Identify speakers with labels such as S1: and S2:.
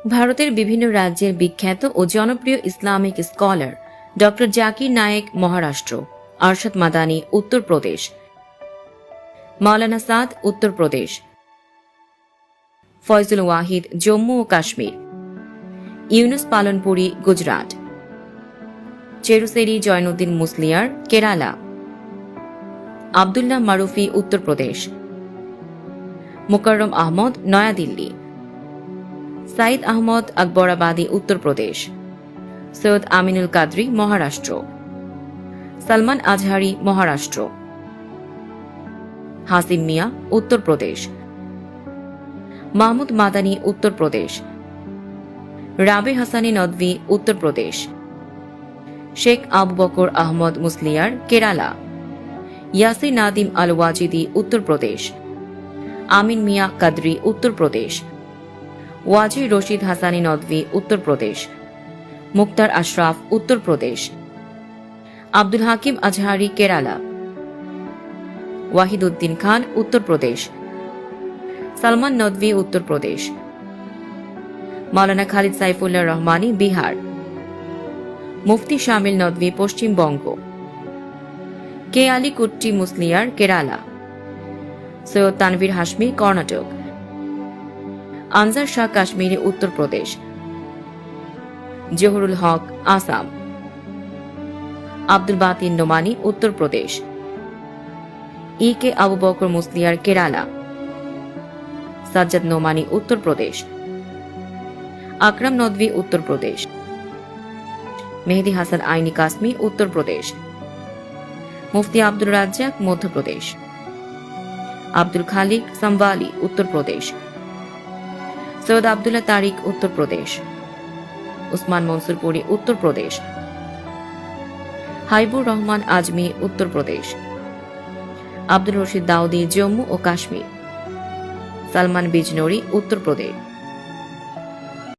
S1: ভারতের বিভিন্ন রাজ্যের বিখ্যাত ও জনপ্রিয় Islamic scholar doctor Zakir Naik Maharashtra, Arshad Madani Uttar Pradesh, Maulana Saad Uttar Pradesh, Faizul Wahid Jammu ও কাশ্মীর, ইউনুস পালনপুরি গুজরাট, চেরুসেরি জয়নুদ্দিন মুসলিয়ার কেরালা, আবদুল্লাহ মারুফি উত্তরপ্রদেশ, মুকাররম আহমদ নয়াদিল্লি, সাইদ আহমদ আকবরাবাদী উত্তরপ্রদেশ, সৈয়দ আমিনুল কাদরি মহারাষ্ট্র, সালমান আজহারি মহারাষ্ট্র, হাসিম মিয়া উত্তরপ্রদেশ, মাহমুদ মাদানি উত্তরপ্রদেশ, রাবে হাসানি নদভি উত্তরপ্রদেশ, শেখ আবু বকর আহমদ মুসলিয়ার কেরালা, ইয়াসির নাদিম আল ওয়াজিদি উত্তরপ্রদেশ, আমিন মিয়া কাদরি উত্তরপ্রদেশ, ওয়াজির রশিদ হাসানি নদভি উত্তরপ্রদেশ, মুক্তার আশরাফ উত্তরপ্রদেশ, আব্দুল হাকিম আজহারি কেরালা, ওয়াহিদ উদ্দিন খান উত্তরপ্রদেশ, সালমান নদভি উত্তরপ্রদেশ, মাওলানা খালিদ সাইফুল্লাহ রহমানি বিহার, মুফতি শামিল নদভি পশ্চিমবঙ্গ, কে আলী কুট্টি মুসলিয়ার কেরালা, সৈয়দ তানভীর হাশমি কর্ণাটক, আনজার শাহ কাশ্মীরি উত্তরপ্রদেশ, জহুরুল হক আসাম, আব্দুল বাতিন নোমানি উত্তরপ্রদেশ, ই কে আবু বকর মুসলিয়ার কেরালা, সাজ্জাদ নোমানি উত্তরপ্রদেশ, আকরাম নদভি উত্তরপ্রদেশ, মেহেদি হাসান আইনি কাসমি উত্তরপ্রদেশ, মুফতি আব্দুর রাজ্জাক মধ্যপ্রদেশ, আব্দুল খালিক সামওয়ালি উত্তরপ্রদেশ, সৈয়দ আবদুল্লাহ তারিক উত্তরপ্রদেশ, উসমান মনসুরপুরি উত্তরপ্রদেশ, হাইবুর রহমান আজমি উত্তরপ্রদেশ, আব্দুল রশিদ দাউদি জম্মু ও কাশ্মীর, সালমান বিজনৌরি উত্তরপ্রদেশ।